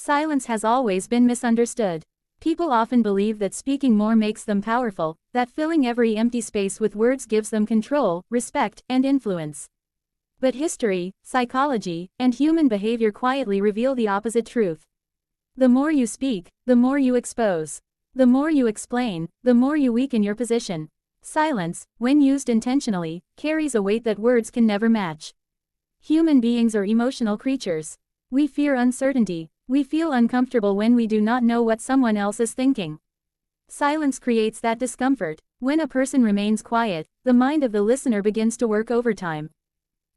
Silence has always been misunderstood. People often believe that speaking more makes them powerful, that filling every empty space with words gives them control, respect, and influence. But history, psychology, and human behavior quietly reveal the opposite truth. The more you speak, the more you expose. The more you explain, the more you weaken your position. Silence, when used intentionally, carries a weight that words can never match. Human beings are emotional creatures. We fear uncertainty. We feel uncomfortable when we do not know what someone else is thinking. Silence creates that discomfort. When a person remains quiet, the mind of the listener begins to work overtime.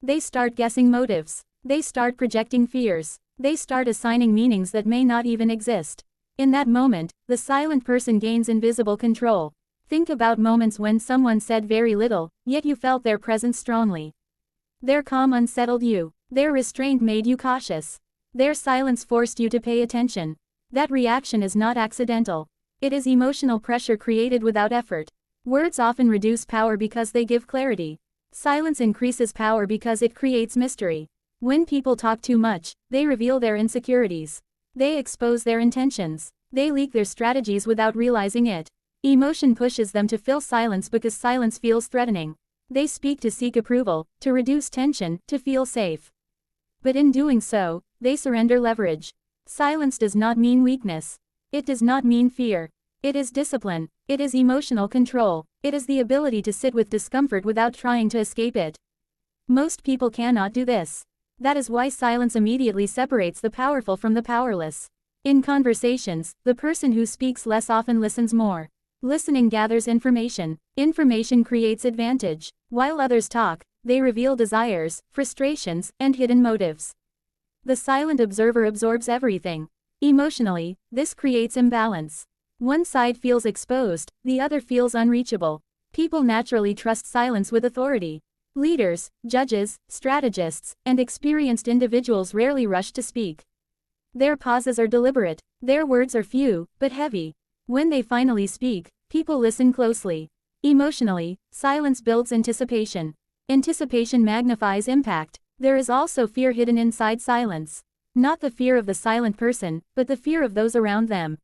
They start guessing motives. They start projecting fears. They start assigning meanings that may not even exist. In that moment, the silent person gains invisible control. Think about moments when someone said very little, yet you felt their presence strongly. Their calm unsettled you. Their restraint made you cautious. Their silence forced you to pay attention. That reaction is not accidental. It is emotional pressure created without effort. Words often reduce power because they give clarity. Silence increases power because it creates mystery. When people talk too much, they reveal their insecurities. They expose their intentions. They leak their strategies without realizing it. Emotion pushes them to fill silence because silence feels threatening. They speak to seek approval, to reduce tension, to feel safe. But in doing so, they surrender leverage. Silence does not mean weakness. It does not mean fear. It is discipline. It is emotional control. It is the ability to sit with discomfort without trying to escape it. Most people cannot do this. That is why silence immediately separates the powerful from the powerless. In conversations, the person who speaks less often listens more. Listening gathers information. Information creates advantage. While others talk, they reveal desires, frustrations, and hidden motives. The silent observer absorbs everything. Emotionally, this creates imbalance. One side feels exposed, the other feels unreachable. People naturally trust silence with authority. Leaders, judges, strategists, and experienced individuals rarely rush to speak. Their pauses are deliberate. Their words are few, but heavy. When they finally speak, people listen closely. Emotionally, silence builds anticipation. Anticipation magnifies impact. There is also fear hidden inside silence. Not the fear of the silent person, but the fear of those around them.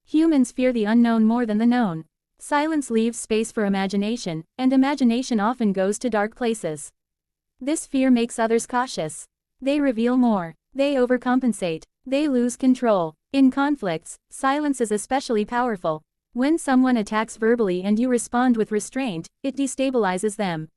Humans fear the unknown more than the known. Silence leaves space for imagination, and imagination often goes to dark places. This fear makes others cautious. They reveal more. They overcompensate. They lose control. In conflicts, silence is especially powerful. When someone attacks verbally and you respond with restraint, it destabilizes them.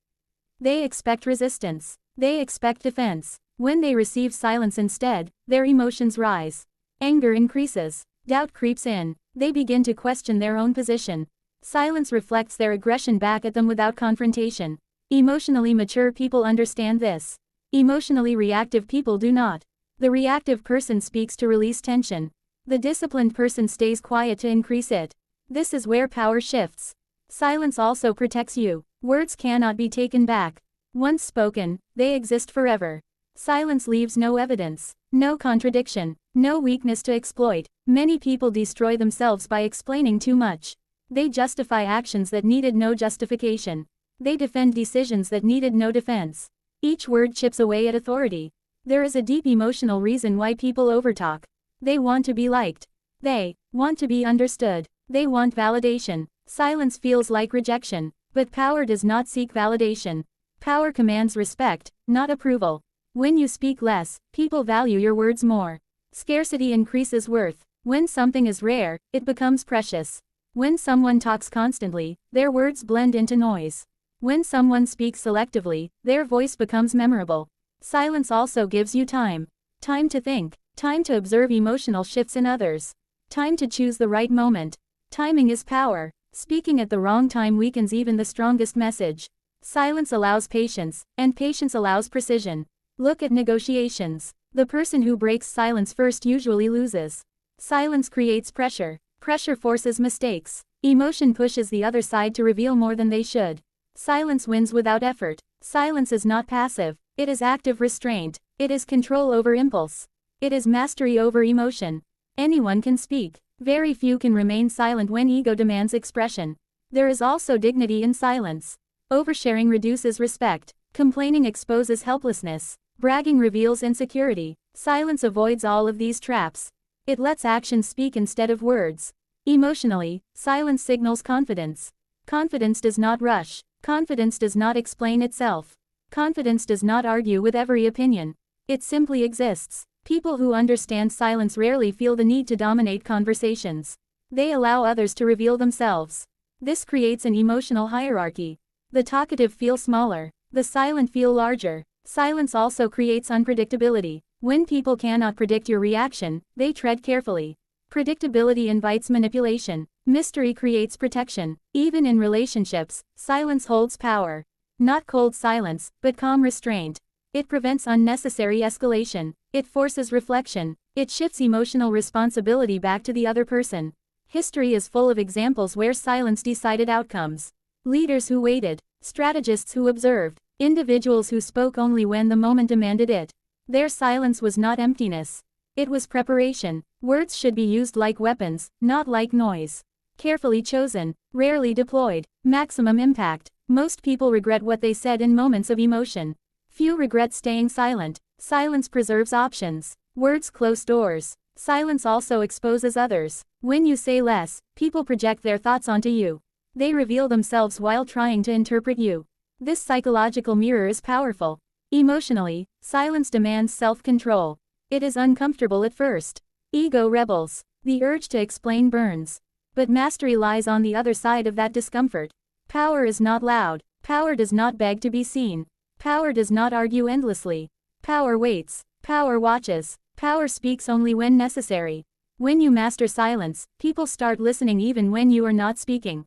They expect resistance. They expect defense. When they receive silence instead, their emotions rise. Anger increases. Doubt creeps in. They begin to question their own position. Silence reflects their aggression back at them without confrontation. Emotionally mature people understand this. Emotionally reactive people do not. The reactive person speaks to release tension. The disciplined person stays quiet to increase it. This is where power shifts. Silence also protects you. Words cannot be taken back. Once spoken, they exist forever. Silence leaves no evidence, no contradiction, no weakness to exploit. Many people destroy themselves by explaining too much. They justify actions that needed no justification. They defend decisions that needed no defense. Each word chips away at authority. There is a deep emotional reason why people overtalk. They want to be liked. They want to be understood. They want validation. Silence feels like rejection, but power does not seek validation. Power commands respect, not approval. When you speak less, people value your words more. Scarcity increases worth. When something is rare, it becomes precious. When someone talks constantly, their words blend into noise. When someone speaks selectively, their voice becomes memorable. Silence also gives you time. Time to think. Time to observe emotional shifts in others. Time to choose the right moment. Timing is power. Speaking at the wrong time weakens even the strongest message. Silence allows patience, and patience allows precision. Look at negotiations. The person who breaks silence first usually loses. Silence creates pressure. Pressure forces mistakes. Emotion pushes the other side to reveal more than they should. Silence wins without effort. Silence is not passive. It is active restraint. It is control over impulse. It is mastery over emotion. Anyone can speak. Very few can remain silent when ego demands expression. There is also dignity in silence. Oversharing reduces respect. Complaining exposes helplessness. Bragging reveals insecurity. Silence avoids all of these traps. It lets actions speak instead of words. Emotionally, silence signals confidence. Confidence does not rush. Confidence does not explain itself. Confidence does not argue with every opinion. It simply exists. People who understand silence rarely feel the need to dominate conversations. They allow others to reveal themselves. This creates an emotional hierarchy. The talkative feel smaller. The silent feel larger. Silence also creates unpredictability. When people cannot predict your reaction, they tread carefully. Predictability invites manipulation. Mystery creates protection. Even in relationships, silence holds power. Not cold silence, but calm restraint. It prevents unnecessary escalation. It forces reflection. It shifts emotional responsibility back to the other person. History is full of examples where silence decided outcomes. Leaders who waited, strategists who observed, individuals who spoke only when the moment demanded it. Their silence was not emptiness. It was preparation. Words should be used like weapons, not like noise. Carefully chosen, rarely deployed, maximum impact. Most people regret what they said in moments of emotion. Few regret staying silent. Silence preserves options. Words close doors. Silence also exposes others. When you say less, people project their thoughts onto you. They reveal themselves while trying to interpret you. This psychological mirror is powerful. Emotionally, silence demands self-control. It is uncomfortable at first. Ego rebels. The urge to explain burns. But mastery lies on the other side of that discomfort. Power is not loud. Power does not beg to be seen. Power does not argue endlessly. Power waits. Power watches. Power speaks only when necessary. When you master silence, people start listening even when you are not speaking.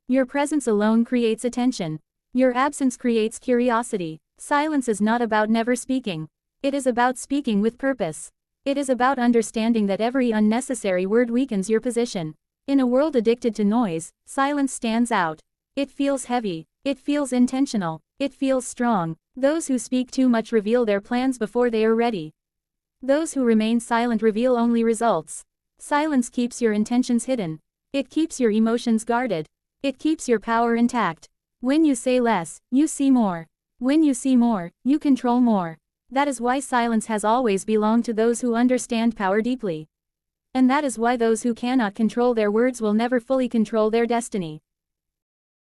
Your presence alone creates attention. Your absence creates curiosity. Silence is not about never speaking. It is about speaking with purpose. It is about understanding that every unnecessary word weakens your position. In a world addicted to noise, silence stands out. It feels heavy. It feels intentional. It feels strong. Those who speak too much reveal their plans before they are ready. Those who remain silent reveal only results. Silence keeps your intentions hidden. It keeps your emotions guarded. It keeps your power intact. When you say less, you see more. When you see more, you control more. That is why silence has always belonged to those who understand power deeply. And that is why those who cannot control their words will never fully control their destiny.